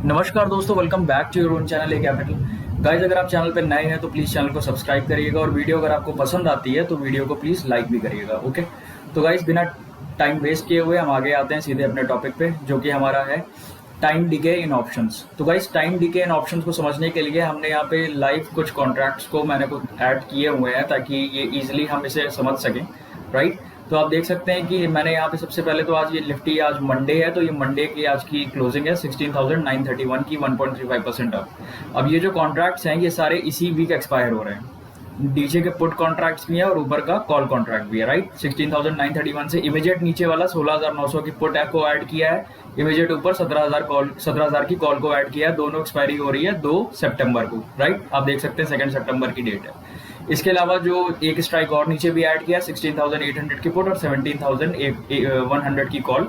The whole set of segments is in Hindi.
नमस्कार दोस्तों, welcome back to your own channel A capital. Guys, अगर आप चैनल पर नए हैं तो प्लीज़ चैनल को सब्सक्राइब करिएगा और वीडियो अगर आपको पसंद आती है तो वीडियो को प्लीज़ लाइक भी करिएगा। ओके, तो गाइज बिना टाइम वेस्ट किए हुए हम आगे आते हैं सीधे अपने टॉपिक पे, जो कि हमारा है टाइम डिके इन ऑप्शंस। तो गाइज टाइम डिके इन ऑप्शंस को समझने के लिए हमने यहाँ पे लाइव कुछ कॉन्ट्रैक्ट्स को मैंने कुछ ऐड किए हुए हैं ताकि ये ईजिली हम इसे समझ सकें, राइट। तो आप देख सकते हैं कि मैंने यहाँ पे सबसे पहले तो आज ये निफ्टी आज मंडे है, तो ये मंडे की आज की क्लोजिंग है 16,931 की 1.35% अब ये जो कॉन्ट्रैक्ट्स हैं ये सारे इसी वीक एक्सपायर हो रहे हैं। नीचे के पुट कॉन्ट्रैक्ट्स भी है और ऊपर का कॉल कॉन्ट्रैक्ट भी है, राइट। 16,931 से इमीडिएट नीचे वाला 16,900 की पुट को ऐड किया है, इमीडिएट ऊपर 17,000 की कॉल को ऐड किया है। दोनों एक्सपायरी हो रही है 2 सितंबर को, राइट। आप देख सकते हैं 2 सितंबर की डेट है। इसके अलावा जो एक स्ट्राइक और नीचे भी ऐड किया 16,800 की पुट और 17,100 की कॉल,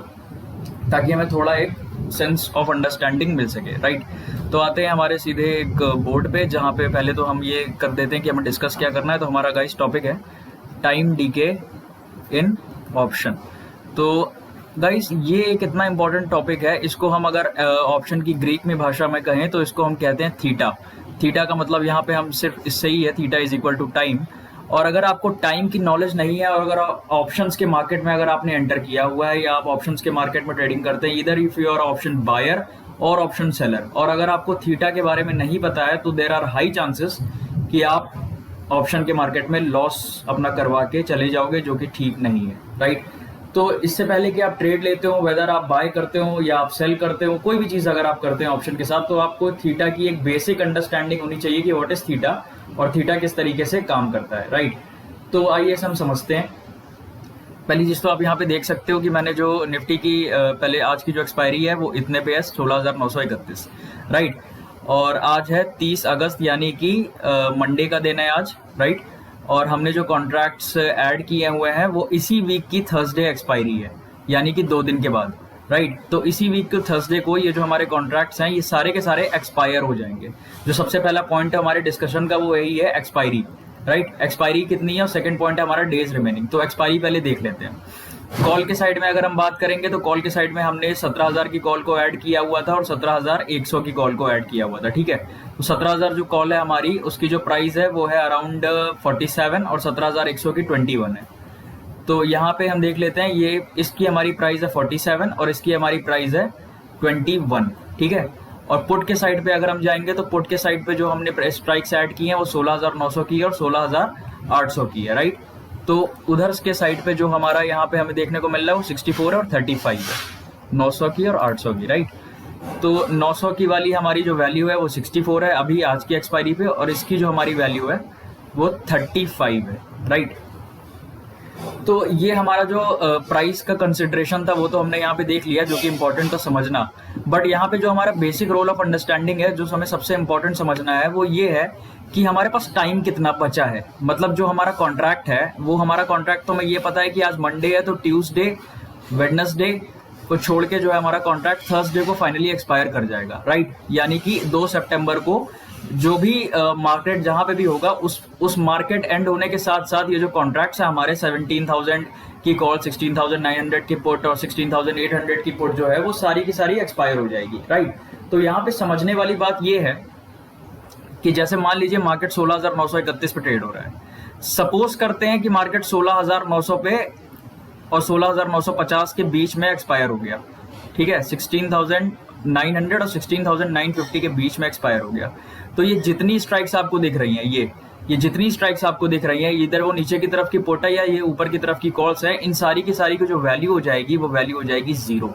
ताकि हमें थोड़ा एक सेंस ऑफ अंडरस्टैंडिंग मिल सके, राइट। तो आते हैं हमारे सीधे एक बोर्ड पे, जहाँ पे पहले तो हम ये कर देते हैं कि हमें डिस्कस क्या करना है। तो हमारा गाइस टॉपिक है टाइम डीके इन ऑप्शन। तो गाइस ये एक इतना इंपॉर्टेंट टॉपिक है, इसको हम अगर ऑप्शन की ग्रीक में भाषा में कहें तो इसको हम कहते हैं थीटा। थीटा का मतलब यहाँ पे हम सिर्फ इससे ही है, theta is equal to time. और अगर आपको टाइम की नॉलेज नहीं है और अगर ऑप्शंस के मार्केट में अगर आपने एंटर किया हुआ है या आप ऑप्शंस के मार्केट में ट्रेडिंग करते हैं, इधर if you are option buyer और ऑप्शन सेलर, और अगर आपको थीटा के बारे में नहीं पता है तो देयर आर हाई चांसेस कि आप ऑप्शन के मार्केट में लॉस अपना करवा के चले जाओगे, जो कि ठीक नहीं है, राइट। तो इससे पहले कि आप ट्रेड लेते हो, वेदर आप बाय करते हो या आप सेल करते हो, कोई भी चीज़ अगर आप करते हैं ऑप्शन के साथ, तो आपको थीटा की एक बेसिक अंडरस्टैंडिंग होनी चाहिए कि व्हाट इज थीटा और थीटा किस तरीके से काम करता है, राइट। तो आइए हम समझते हैं। पहली चीज़ तो आप यहाँ पे देख सकते हो कि मैंने जो निफ्टी की पहले आज की जो एक्सपायरी है वो इतने पे है 16,931, राइट। और आज है 30 अगस्त यानी कि मंडे का दिन है आज, राइट। और हमने जो कॉन्ट्रैक्ट्स ऐड किए हुए हैं वो इसी वीक की थर्सडे एक्सपायरी है, यानी कि 2 दिन के बाद, राइट। तो इसी वीक के थर्सडे को ये जो हमारे कॉन्ट्रैक्ट्स हैं ये सारे के सारे एक्सपायर हो जाएंगे। जो सबसे पहला पॉइंट है हमारे डिस्कशन का वो यही है एक्सपायरी, राइट। एक्सपायरी कितनी है और सेकंड पॉइंट है हमारा डेज रिमेनिंग। तो एक्सपायरी पहले देख लेते हैं। कॉल के साइड में अगर हम बात करेंगे तो कॉल के साइड में हमने 17,000 की कॉल को ऐड किया हुआ था और 17,100 की कॉल को ऐड किया हुआ था, ठीक है। तो 17,000 जो कॉल है हमारी उसकी जो प्राइस है वो है अराउंड 47 और 17,100 की 21 है। तो यहाँ पे हम देख लेते हैं, ये इसकी हमारी प्राइस है 47 और इसकी हमारी प्राइस है 21, ठीक है। और पुट के साइड पे अगर हम जाएंगे तो पुट के साइड पे जो हमने स्ट्राइक्स ऐड की हैं वो 16,900 की और 16,800 की है, राइट। तो उधर के साइड पे जो हमारा यहाँ पे हमें देखने को मिल रहा है वो 64 और 35 है, 900 की और 800 की, राइट। तो 900 की वाली हमारी जो वैल्यू है वो 64 है अभी आज की एक्सपायरी पे, और इसकी जो हमारी वैल्यू है वो 35 है, राइट। तो ये हमारा जो प्राइस का कंसिडरेशन था वो तो हमने यहाँ पे देख लिया, जो कि इंपॉर्टेंट था समझना। बट यहाँ पे जो हमारा बेसिक रोल ऑफ अंडरस्टैंडिंग है, जो हमें सबसे इंपॉर्टेंट समझना है वो ये है कि हमारे पास टाइम कितना बचा है। मतलब जो हमारा कॉन्ट्रैक्ट है वो हमारा कॉन्ट्रैक्ट तो हमें ये पता है कि आज मंडे है, तो ट्यूसडे वेडनेसडे को छोड़ के जो है हमारा कॉन्ट्रैक्ट थर्सडे को फाइनली एक्सपायर कर जाएगा, राइट। यानी कि 2 सितंबर को जो भी मार्केट जहां पे भी होगा उस मार्केट एंड होने के साथ साथ ये जो कॉन्ट्रैक्ट्स है हमारे 17,000 की कॉल, 16,900 की पुट और 16,800 की पुट जो है वो सारी की सारी एक्सपायर हो जाएगी, राइट। तो यहाँ पे समझने वाली बात ये है कि जैसे मान लीजिए मार्केट 16,931 पे ट्रेड हो रहा है, सपोज करते हैं कि मार्केट 16,900 पे और 16,950 के बीच में एक्सपायर हो गया, ठीक है। 16,900 और 16,950 के बीच में एक्सपायर हो गया। तो ये जितनी स्ट्राइक्स आपको दिख रही हैं, ये जितनी स्ट्राइक्स आपको दिख रही हैं, इधर वो नीचे की तरफ की पुट है या ये ऊपर की तरफ की कॉल्स है, इन सारी की सारी की जो वैल्यू हो जाएगी वो वैल्यू हो जाएगी जीरो,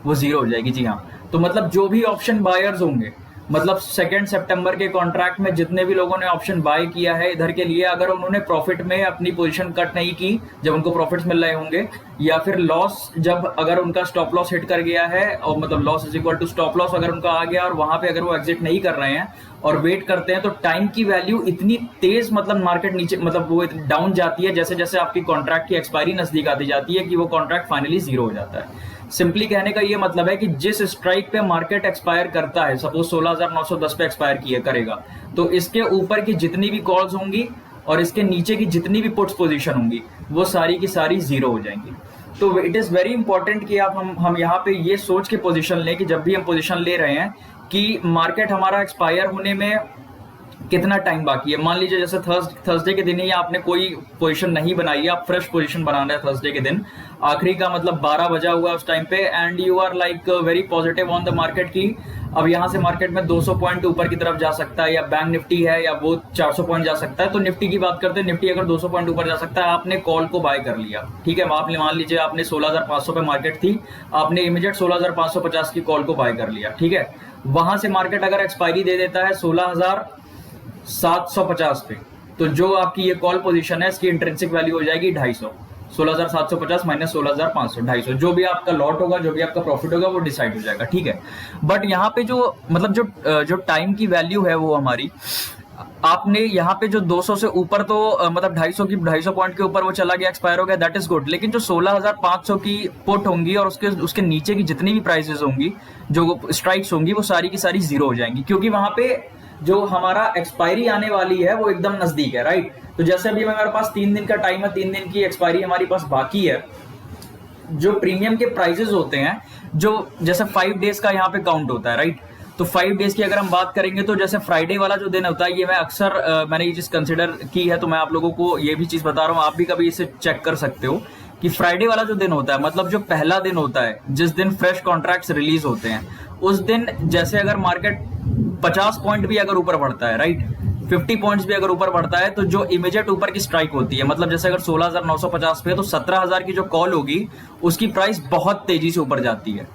वो जीरो हो जाएगी, जी हाँ। तो मतलब जो भी ऑप्शन बायर्स होंगे, मतलब 2 सितंबर के कॉन्ट्रैक्ट में जितने भी लोगों ने ऑप्शन बाय किया है इधर के लिए, अगर उन्होंने प्रॉफिट में अपनी पोजीशन कट नहीं की जब उनको प्रॉफिट्स मिल रहे होंगे, या फिर लॉस जब अगर उनका स्टॉप लॉस हिट कर गया है और मतलब loss is equal to stop loss अगर उनका आ गया और वहां पे अगर वो एग्जिट नहीं कर रहे हैं और वेट करते हैं, तो टाइम की वैल्यू इतनी तेज मतलब मार्केट नीचे मतलब वो डाउन जाती है जैसे जैसे आपकी कॉन्ट्रैक्ट की एक्सपायरी नजदीक आती जाती है कि वो कॉन्ट्रैक्ट फाइनली जीरो हो जाता है। सिंपली कहने का ये मतलब है कि जिस स्ट्राइक पे मार्केट एक्सपायर करता है, सपोज 16,910 पे एक्सपायर किया करेगा, तो इसके ऊपर की जितनी भी कॉल्स होंगी और इसके नीचे की जितनी भी पुट्स पोजीशन होंगी वो सारी की सारी जीरो हो जाएंगी। तो इट इज़ वेरी इंपॉर्टेंट कि आप हम यहाँ पे ये सोच के पोजीशन लें कि जब भी हम पोजीशन ले रहे हैं कि मार्केट हमारा एक्सपायर होने में कितना टाइम बाकी है। मान लीजिए जैसे थर्सडे के दिन ही आपने कोई पोजीशन नहीं बनाई है, आप फ्रेश पोजीशन बना रहे हैं थर्सडे के दिन, आखिरी का मतलब 12 बजा हुआ है उस टाइम पे, and you are like very positive on the market की अब यहाँ से मार्केट में 200 पॉइंट ऊपर की तरफ जा सकता है, या बैंक निफ्टी है या वो 400 पॉइंट जा सकता है। तो निफ्टी की बात करते हैं, निफ्टी अगर 200 पॉइंट ऊपर जा सकता है, आपने कॉल को बाय कर लिया, ठीक है। आपने मान लीजिए आपने 16,500 पे मार्केट थी, आपने इमीडिएट 16,550 की कॉल को बाय कर लिया, ठीक है। वहां से मार्केट अगर एक्सपायरी दे देता है 16,750 पे, तो जो आपकी ये कॉल पोजीशन है इसकी इंट्रिंसिक वैल्यू हो जाएगी 250, 16,750 माइनस 16,500, 250। जो भी आपका लॉट होगा, जो भी आपका प्रॉफिट होगा वो डिसाइड हो जाएगा, ठीक है। बट यहाँ पे जो मतलब जो टाइम की वैल्यू है वो हमारी, आपने यहाँ पे जो 200 से ऊपर तो मतलब 250 पॉइंट के ऊपर वो चला गया, एक्सपायर हो गया, दैट इज गुड। लेकिन जो 16,500 की पुट होंगी और उसके नीचे की जितनी भी प्राइसेस होंगी, जो स्ट्राइक्स होंगी, वो सारी की सारी जीरो हो जाएंगी, क्योंकि वहां पे जो हमारा एक्सपायरी आने वाली है वो एकदम नजदीक है, राइट। तो जैसे अभी हमारे पास 3 दिन का टाइम है, 3 दिन की एक्सपायरी हमारी पास बाकी है। जो प्रीमियम के प्राइसेस होते हैं, जो जैसे 5 डेज का यहाँ पे काउंट होता है, राइट। तो 5 डेज की अगर हम बात करेंगे तो जैसे फ्राइडे वाला जो दिन होता है, ये मैं अक्सर मैंने ये चीज कंसिडर की है, तो मैं आप लोगों को ये भी चीज बता रहा हूँ, आप भी कभी इसे चेक कर सकते हो कि फ्राइडे वाला जो दिन होता है, मतलब जो पहला दिन होता है जिस दिन फ्रेश कॉन्ट्रैक्ट्स रिलीज होते हैं, उस दिन जैसे अगर मार्केट 50 पॉइंट भी अगर ऊपर बढ़ता है, राइट, 50 पॉइंट्स भी अगर ऊपर बढ़ता है, तो जो इमीडिएट ऊपर की स्ट्राइक होती है, मतलब जैसे अगर 16,950 पे है तो 17,000 की जो कॉल होगी उसकी प्राइस बहुत तेजी से ऊपर जाती है,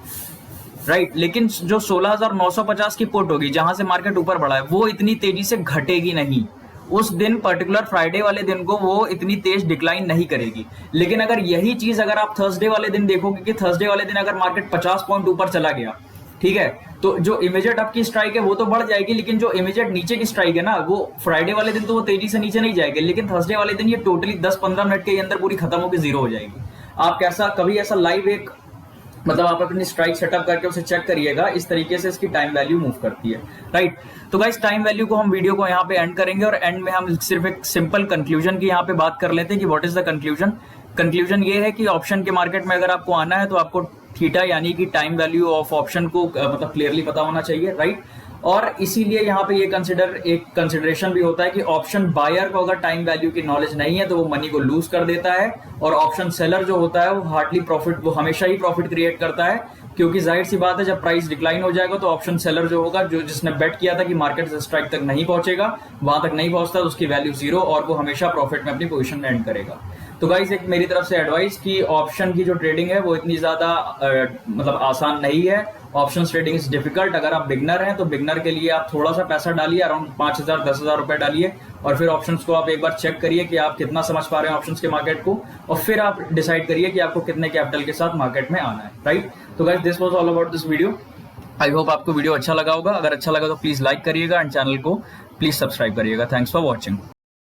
राइट। लेकिन जो 16,950 की पुट होगी, जहां से मार्केट ऊपर बढ़ा है, वो इतनी तेजी से घटेगी नहीं उस दिन, पर्टिकुलर फ्राइडे वाले दिन को वो इतनी तेज डिक्लाइन नहीं करेगी। लेकिन अगर यही चीज अगर आप थर्सडे वाले दिन देखोगे कि थर्सडे वाले दिन अगर मार्केट 50 पॉइंट ऊपर चला गया, ठीक है, तो जो इमीडिएट आपकी स्ट्राइक है वो तो बढ़ जाएगी, लेकिन जो इमीडिएट नीचे की स्ट्राइक है ना, वो फ्राइडे वाले दिन तो वो तेजी से नीचे नहीं जाएगी, लेकिन थर्सडे वाले दिन ये टोटली 10-15 मिनट के अंदर पूरी खत्म होकर जीरो हो जाएगी। आप कैसा कभी ऐसा लाइव एक मतलब आप अपनी स्ट्राइक सेटअप करके उसे चेक करिएगा, इस तरीके से इसकी टाइम वैल्यू मूव करती है, राइट। तो गाइस टाइम वैल्यू को हम वीडियो को यहाँ पे एंड करेंगे, और एंड में हम सिर्फ एक सिंपल कंक्लूजन की यहाँ पे बात कर लेते हैं कि what is the conclusion. Conclusion ये है कि ऑप्शन के मार्केट में अगर आपको आना है तो आपको थीटा यानी कि टाइम वैल्यू ऑफ ऑप्शन को मतलब क्लियरली पता होना चाहिए, राइट। और इसीलिए यहाँ पे ये एक कंसिडरेशन भी होता है कि ऑप्शन बायर को अगर टाइम वैल्यू की नॉलेज नहीं है तो वो मनी को लूज कर देता है, और ऑप्शन सेलर जो होता है वो हमेशा ही प्रॉफिट क्रिएट करता है, क्योंकि जाहिर सी बात है जब प्राइस डिक्लाइन हो जाएगा तो ऑप्शन सेलर जो होगा, जो जिसने बेट किया था कि मार्केट स्ट्राइक तक नहीं पहुंचेगा, वहां तक नहीं पहुंचता, तो उसकी वैल्यू जीरो, और वो हमेशा प्रॉफिट में अपनी पोजीशन में एंड करेगा। तो गाइस एक मेरी तरफ से एडवाइस कि ऑप्शन की जो ट्रेडिंग है वो इतनी ज्यादा मतलब आसान नहीं है। Option trading is difficult. अगर आप बिगनर हैं तो बिगनर के लिए आप थोड़ा सा पैसा डालिए, अराउंड 5,000-10,000 रुपए डालिए, और फिर ऑप्शंस को आप एक बार चेक करिए कि आप कितना समझ पा रहे हैं ऑप्शंस के मार्केट को, और फिर आप डिसाइड करिए कि आपको कितने कैपिटल के साथ मार्केट में आना है, राइट। तो guys this was all about this video. I hope आपको वीडियो अच्छा लगा होगा। अगर अच्छा लगा तो प्लीज लाइक करिएगा, एंड चैनल को प्लीज सब्सक्राइब करिएगा। Thanks for watching.